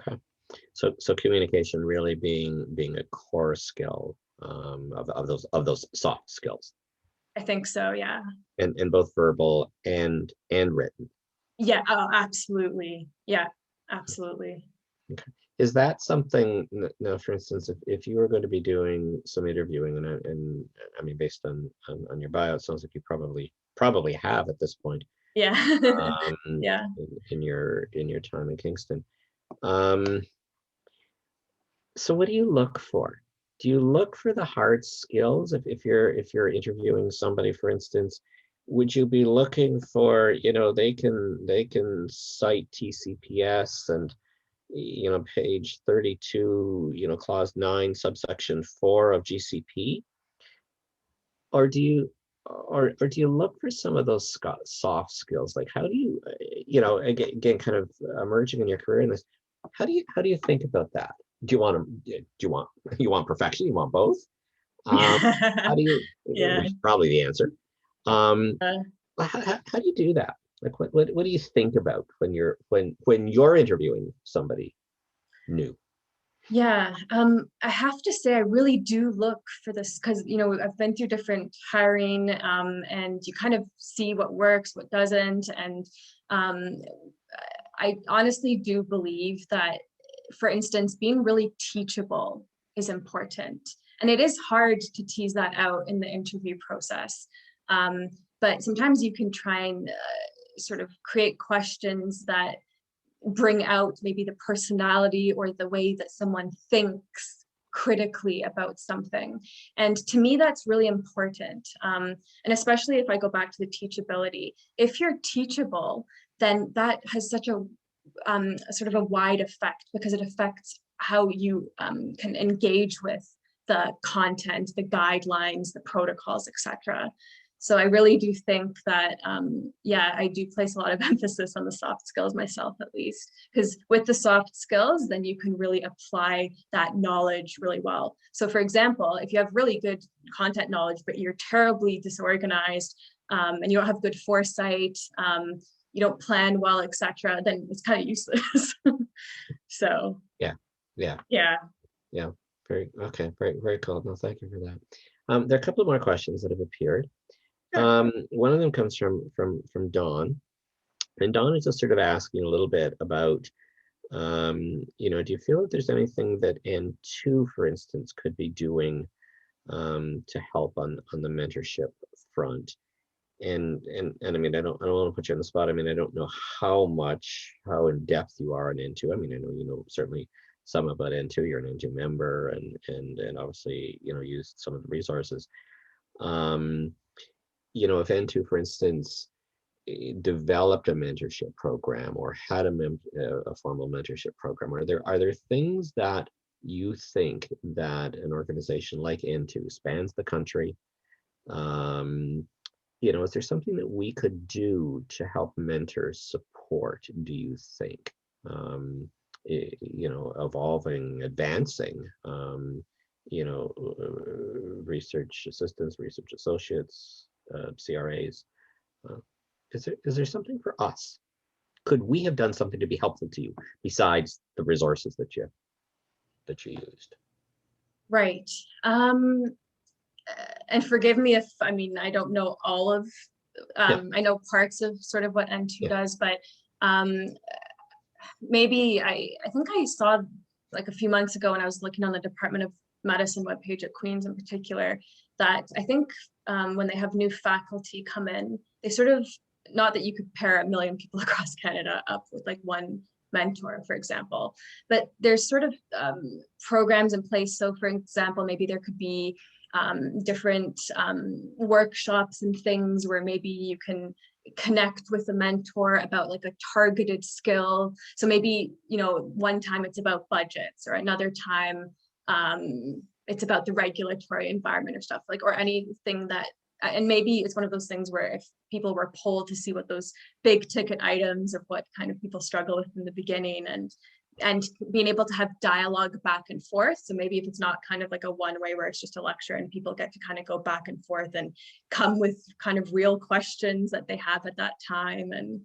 Okay. So communication really being a core skill of those soft skills. I think so, yeah. And both verbal and written. Yeah, oh, absolutely. Yeah, absolutely. Okay. Is that something, now, for instance, if you were going to be doing some interviewing, and I mean, based on your bio, it sounds like you probably have at this point. Yeah. Yeah. In your time in Kingston. So what do you look for? Do you look for the hard skills? If you're interviewing somebody, for instance, would you be looking for, they can cite TCPS and, page 32, clause 9, subsection 4 of GCP? Or do you look for some of those soft skills? Like, how do you, again, kind of emerging in your career in this, how do you think about that? Do you want perfection? You want both? How do you? Yeah. Which is probably the answer. How do you do that? Like, what do you think about when you're interviewing somebody new? Yeah, I have to say I really do look for this, because I've been through different hiring, and you kind of see what works, what doesn't, and I honestly do believe that, for instance, being really teachable is important. And it is hard to tease that out in the interview process. But sometimes you can try and sort of create questions that bring out maybe the personality or the way that someone thinks critically about something. And to me, that's really important. And especially if I go back to the teachability, if you're teachable, then that has such a sort of a wide effect, because it affects how you can engage with the content, the guidelines, the protocols, etc. So I really do think that, yeah, I do place a lot of emphasis on the soft skills myself, at least, because with the soft skills, then you can really apply that knowledge really well. So for example, if you have really good content knowledge, but you're terribly disorganized, and you don't have good foresight, you don't plan well, etc., then it's kind of useless. So Yeah. Very very cool. No, thank you for that. There are a couple of more questions that have appeared. Sure. One of them comes from Dawn, and Dawn is just sort of asking a little bit about, do you feel that there's anything that N2, for instance, could be doing to help on the mentorship front? And I mean, I don't want to put you on the spot. I mean, I don't know how in depth you are on N2. I mean, I know you know certainly some about N2. You're an N2 member, and obviously used some of the resources. If N2, for instance, developed a mentorship program or had a formal mentorship program, are there things that you think that an organization like N2 spans the country? Is there something that we could do to help mentors support, do you think? Evolving, advancing, research assistants, research associates, CRAs. Is there something for us? Could we have done something to be helpful to you besides the resources that you used? Right. And forgive me if, I mean, I don't know all of, Yeah. I know parts of sort of what N2 Yeah. does, but maybe I think I saw like a few months ago when I was looking on the Department of Medicine webpage at Queen's in particular, that I think when they have new faculty come in, they sort of, not that you could pair 1 million people across Canada up with like one mentor, for example, but there's sort of programs in place. So for example, maybe there could be different workshops and things where maybe you can connect with a mentor about like a targeted skill. So maybe, one time it's about budgets, or another time it's about the regulatory environment or stuff like, or anything that, and maybe it's one of those things where if people were polled to see what those big ticket items of what kind of people struggle with in the beginning, and being able to have dialogue back and forth. So maybe if it's not kind of like a one way where it's just a lecture and people get to kind of go back and forth and come with kind of real questions that they have at that time. And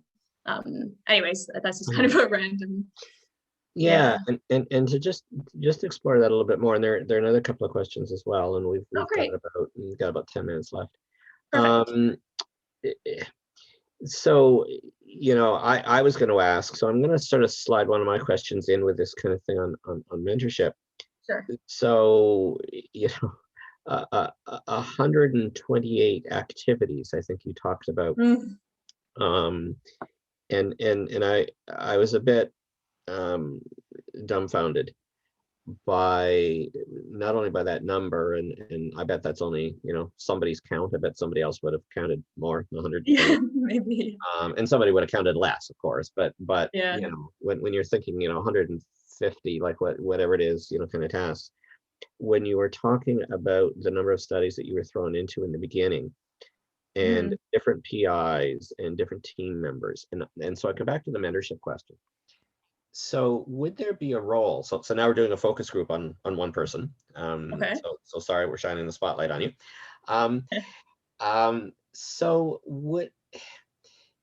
anyways, that's just kind of a random. Yeah. And to just explore that a little bit more. And there are another couple of questions as well. And we've got about 10 minutes left. Perfect. So, I was going to ask, so I'm going to sort of slide one of my questions in with this kind of thing on mentorship. Sure. So, 128 activities, I think you talked about. And I was a bit dumbfounded by not only by that number, and I bet that's only somebody's count. I bet somebody else would have counted more than 100. Yeah, maybe. And somebody would have counted less, of course, but yeah. When you're thinking 150, like whatever it is, kind of tasks, when you were talking about the number of studies that you were thrown into in the beginning, and different PIs and different team members, and so I come back to the mentorship question. So would there be a role? So now we're doing a focus group on one person. Okay. So sorry, we're shining the spotlight on you. So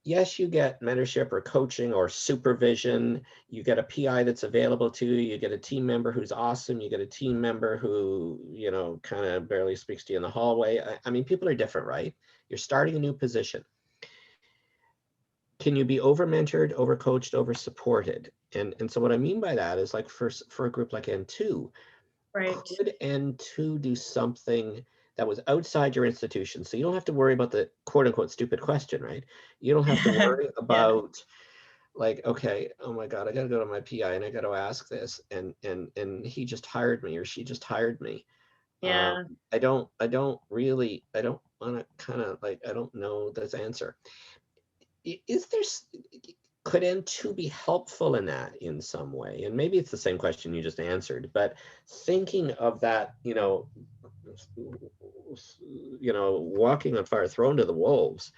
yes, you get mentorship or coaching or supervision. You get a PI that's available to you. You get a team member who's awesome. You get a team member who, kind of barely speaks to you in the hallway. I mean, people are different, right? You're starting a new position. Can you be over-mentored, over-coached, over-supported? And so what I mean by that is, like, for a group like N2, right, could N2 do something that was outside your institution? So you don't have to worry about the quote-unquote stupid question, right? You don't have to worry about like, okay, oh my God, I got to go to my PI and I got to ask this, and he just hired me or she just hired me. Yeah. I don't want to kind of like, I don't know this answer. Is there, could N2 be helpful in that in some way? And maybe it's the same question you just answered, but thinking of that, walking on fire, thrown to the wolves,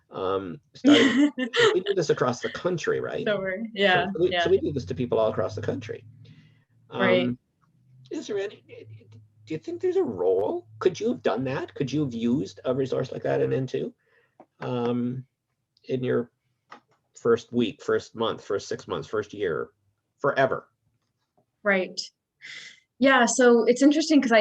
starting, we do this across the country, right? So yeah, so we do this to people all across the country. right. Is there any, do you think there's a role? Could you have done that? Could you have used a resource like that in N2 in your first week, first month, first 6 months, first year, forever? Right. Yeah, so it's interesting because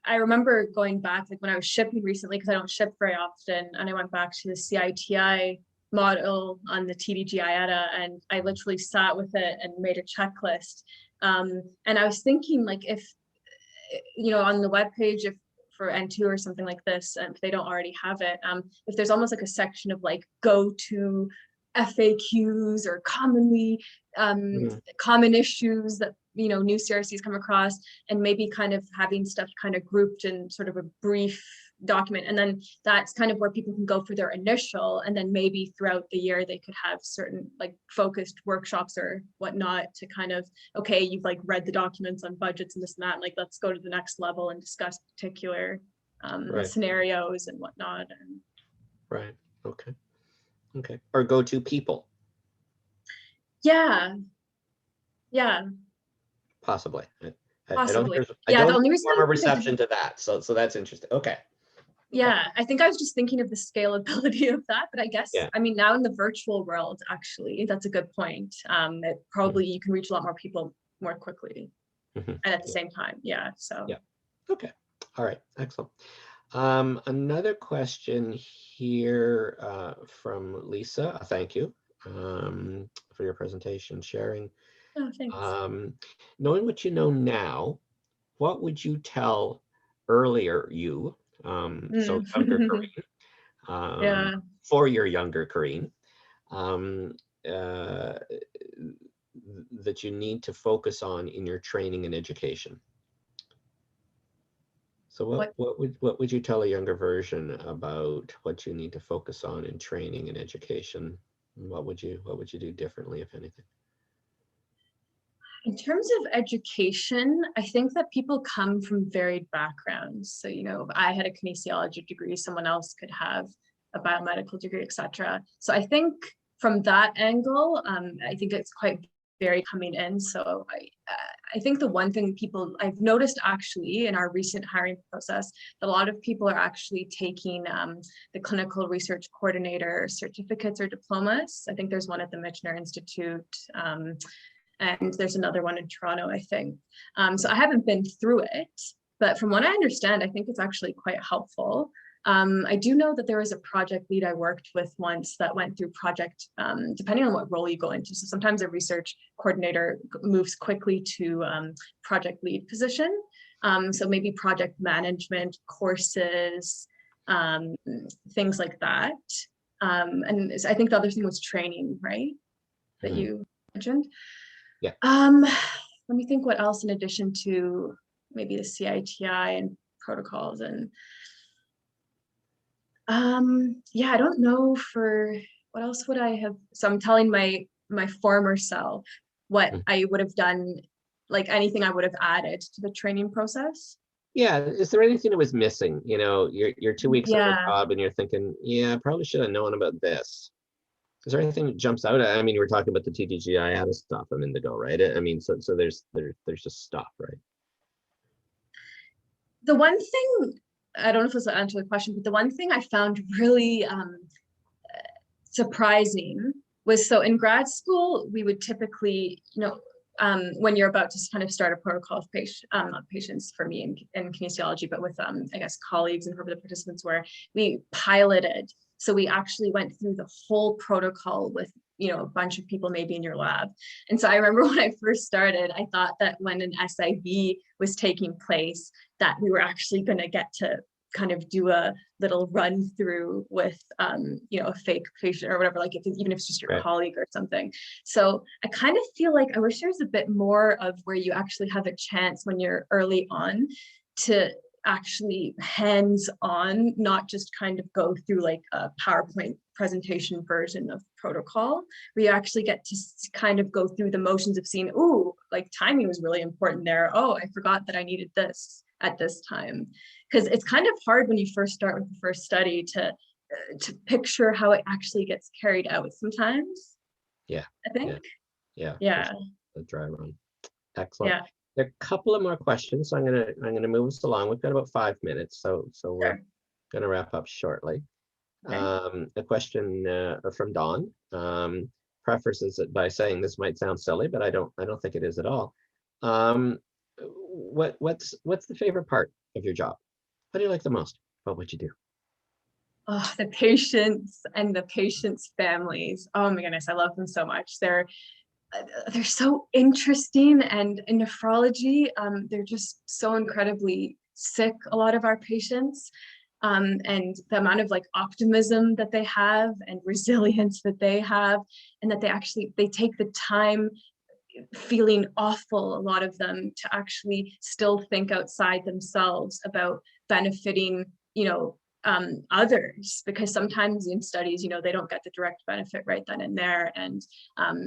I remember going back, like when I was shipping recently, because I don't ship very often, and I went back to the CITI model on the TDG IATA, and I literally sat with it and made a checklist. And I was thinking, like, if, on the webpage, if for N2 or something like this, and if they don't already have it, if there's almost like a section of like go to FAQs or commonly common issues that new CRCs come across, and maybe kind of having stuff kind of grouped in sort of a brief document, and then that's kind of where people can go for their initial, and then maybe throughout the year they could have certain like focused workshops or whatnot to kind of, okay, you've like read the documents on budgets and this and that, like let's go to the next level and discuss particular scenarios and whatnot. And right. Okay. Or go to people. Yeah. Possibly. Possibly. I don't the only reason form a reception to that. So that's interesting. Okay. Yeah, I think I was just thinking of the scalability of that, but I guess, I mean, now in the virtual world, actually, that's a good point. That probably you can reach a lot more people more quickly and at the same time. Yeah. So. Yeah. Okay. All right. Excellent. Another question here from Lisa. Thank you for your presentation, sharing. Oh, thanks. Knowing what you know now, what would you tell earlier you, so younger Karine, for your younger Karine, that you need to focus on in your training and education? So what would you tell a younger version about what you need to focus on in training and education? What would you do differently, if anything? In terms of education, I think that people come from varied backgrounds. So, I had a kinesiology degree, someone else could have a biomedical degree, etc. So I think from that angle, I think it's quite varied coming in. So I think the one thing I've noticed actually in our recent hiring process, that a lot of people are actually taking the clinical research coordinator certificates or diplomas. I think there's one at the Michener Institute. And there's another one in Toronto, I think. So I haven't been through it, but from what I understand, I think it's actually quite helpful. I do know that there was a project lead I worked with once that went through project, depending on what role you go into. So sometimes a research coordinator moves quickly to project lead position. So maybe project management, courses, things like that. And I think the other thing was training, right? That you mentioned. Yeah. Let me think what else in addition to maybe the CITI and protocols and I don't know for what else would I have. So I'm telling my former self what I would have done, like anything I would have added to the training process. Yeah. Is there anything that was missing? You're 2 weeks on the job and you're thinking, I probably should have known about this. Is there anything that jumps out? I mean, you were talking about the TDG IATA stuff a minute ago, right? I mean, so there's just stuff, right? The one thing, I don't know if this will answer the question, but the one thing I found really surprising was, so in grad school, we would typically, when you're about to kind of start a protocol of patients, for me in kinesiology, but with, I guess, colleagues and whoever the participants were, we piloted. So we actually went through the whole protocol with, a bunch of people maybe in your lab. And so I remember when I first started, I thought that when an SIV was taking place, that we were actually going to get to kind of do a little run through with, a fake patient or whatever, like even if it's just your colleague or something. So I kind of feel like I wish there was a bit more of where you actually have a chance when you're early on to actually hands-on, not just kind of go through like a PowerPoint presentation version of protocol, where you actually get to kind of go through the motions of seeing, ooh, like timing was really important there. Oh, I forgot that I needed this at this time. Because it's kind of hard when you first start with the first study to picture how it actually gets carried out sometimes. Yeah. I think. Yeah. The dry run. Excellent. Yeah. There are a couple of more questions, so I'm gonna move us along. We've got about 5 minutes, so we're gonna wrap up shortly. Okay. A question from Dawn prefaces it by saying this might sound silly, but I don't think it is at all. What's the favorite part of your job? What do you like the most about what you do? Oh, the patients and the patients' families. Oh my goodness, I love them so much. They're so interesting, and in nephrology, they're just so incredibly sick, a lot of our patients, and the amount of like optimism that they have and resilience that they have, and that they take the time, feeling awful, a lot of them, to actually still think outside themselves about benefiting, others, because sometimes in studies, they don't get the direct benefit right then and there. And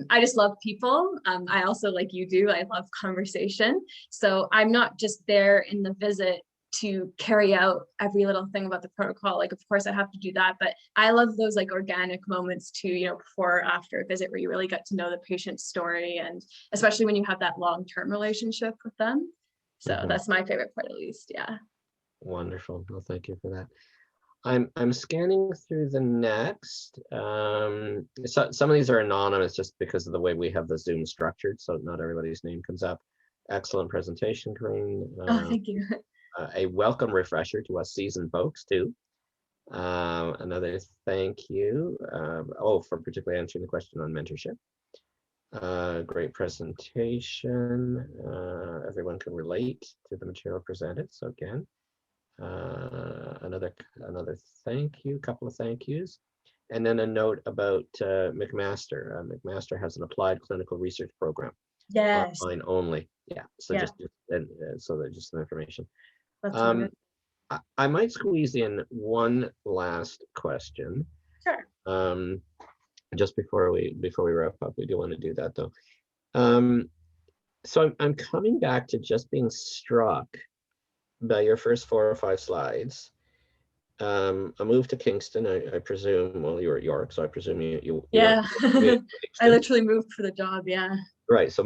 I just love people. I also, like you do, I love conversation. So I'm not just there in the visit to carry out every little thing about the protocol. Like, of course I have to do that, but I love those like organic moments too, before or after a visit, where you really get to know the patient's story, and especially when you have that long-term relationship with them. So that's my favorite part, at least. Yeah. Wonderful. Well, thank you for that. I'm scanning through the next. So some of these are anonymous just because of the way we have the Zoom structured, so not everybody's name comes up. Excellent presentation, Karine. Oh, thank you. A welcome refresher to us seasoned folks too. Another thank you. For particularly answering the question on mentorship. Great presentation. Everyone can relate to the material presented. So again, another thank you, couple of thank yous, and then a note about McMaster. McMaster has an applied clinical research program. Yes. Online only. Yeah. So just some information. That's I might squeeze in one last question. Sure. Just before we wrap up, we do want to do that though. So I'm coming back to just being struck by your first 4 or 5 slides. A move to Kingston, I presume. Well, you were at York, so I presume you yeah. I literally moved for the job. Yeah. Right. So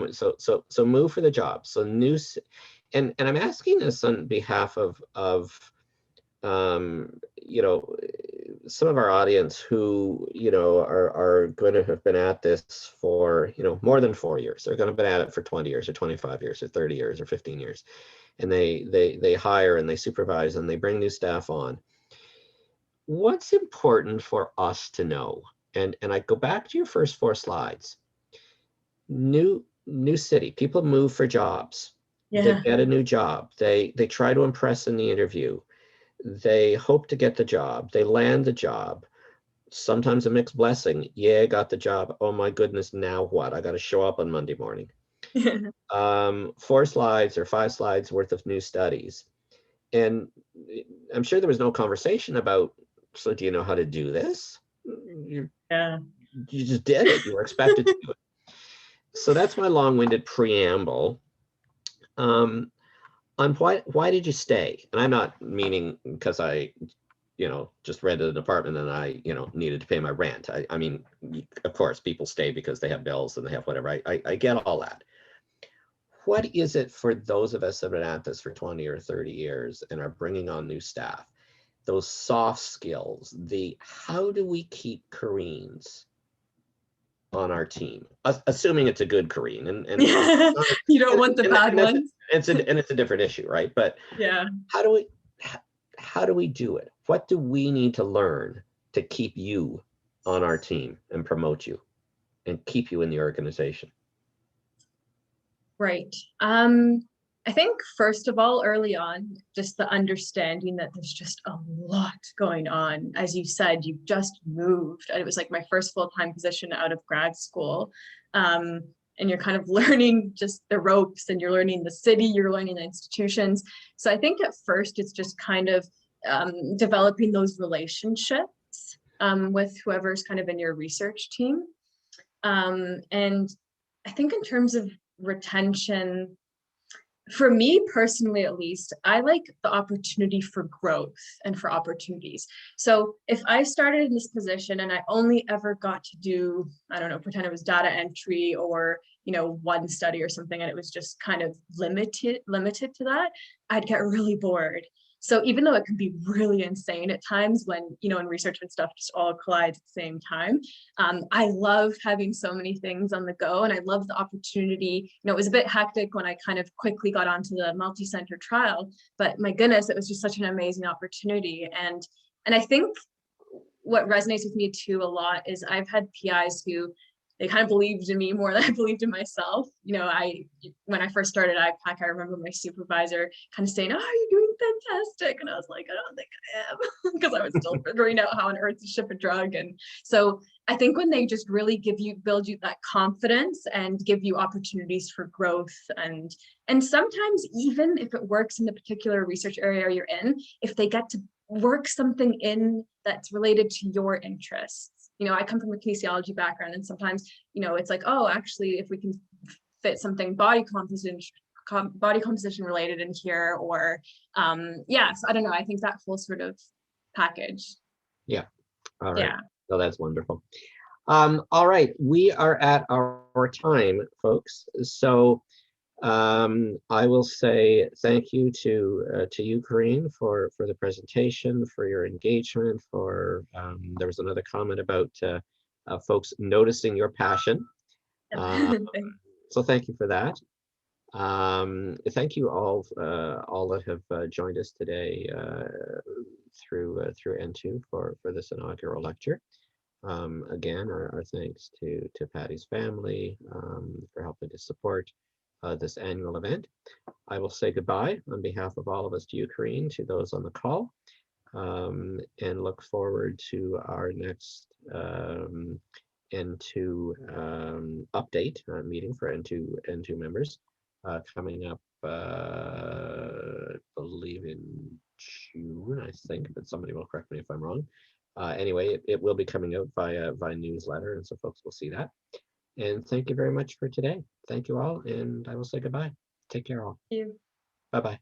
move for the job. So new, and I'm asking this on behalf of some of our audience who are going to have been at this for more than 4 years. They're going to have been at it for 20 years or 25 years or 30 years or 15 years, and they hire and they supervise and they bring new staff on. What's important for us to know? And I go back to your first 4 slides. New city, people move for jobs. Yeah. They get a new job. They try to impress in the interview. They hope to get the job. They land the job. Sometimes a mixed blessing. Yeah, got the job. Oh my goodness, now what? I got to show up on Monday morning. 4 slides or 5 slides worth of new studies. And I'm sure there was no conversation about, so do you know how to do this? You just did it. You were expected to do it. So that's my long-winded preamble. On why did you stay? And I'm not meaning because I just rented an apartment and I needed to pay my rent. I mean, of course people stay because they have bills and they have whatever. I get all that. What is it for those of us that have been at this for 20 or 30 years and are bringing on new staff, those soft skills, how do we keep Karines on our team, assuming it's a good Karine, and you don't want the bad ones. It's a different issue, right? But yeah, how do we do it? What do we need to learn to keep you on our team and promote you and keep you in the organization? Right. I think first of all, early on, just the understanding that there's just a lot going on. As you said, you've just moved. It was like my first full-time position out of grad school. and you're kind of learning just the ropes, and you're learning the city, you're learning the institutions. So I think at first it's just kind of developing those relationships with whoever's kind of in your research team. And I think in terms of retention, for me personally, at least, I like the opportunity for growth and for opportunities. So if I started in this position and I only ever got to do, I don't know, pretend it was data entry or, you know, one study or something, and it was just kind of limited to that, I'd get really bored. So even though it can be really insane at times when, you know, in research and stuff just all collides at the same time, I love having so many things on the go, and I love the opportunity. You know, it was a bit hectic when I kind of quickly got onto the multi-center trial, but my goodness, it was just such an amazing opportunity. And I think what resonates with me too a lot is I've had PIs who, they kind of believed in me more than I believed in myself. You know, when I first started IPAC, I remember my supervisor kind of saying, "Oh, you're doing fantastic." And I was like, "I don't think I am," because I was still figuring out how on earth to ship a drug. And so I think when they just really build you that confidence and give you opportunities for growth, and sometimes even if it works in the particular research area you're in, if they get to work something in that's related to your interests. You know, I come from a kinesiology background, and sometimes, you know, it's like, oh, actually, if we can fit something body composition related in here, or yeah, so I don't know, I think that full sort of package. Yeah. All right. Yeah. So that's wonderful. All right, we are at our time, folks. So I will say thank you to you, Karine, for the presentation, for your engagement, for there was another comment about folks noticing your passion. So thank you for that. Thank you all that have joined us today through N2 for this inaugural lecture. Again, our thanks to Paddi's family for helping to support this annual event. I will say goodbye on behalf of all of us to you, Karine, to those on the call, and look forward to our next N2 update meeting for N2 members coming up, I believe in June, I think, but somebody will correct me if I'm wrong. Anyway, it will be coming out via newsletter, and so folks will see that. And thank you very much for today. Thank you all, and I will say goodbye. Take care all. Thank you. Bye-bye.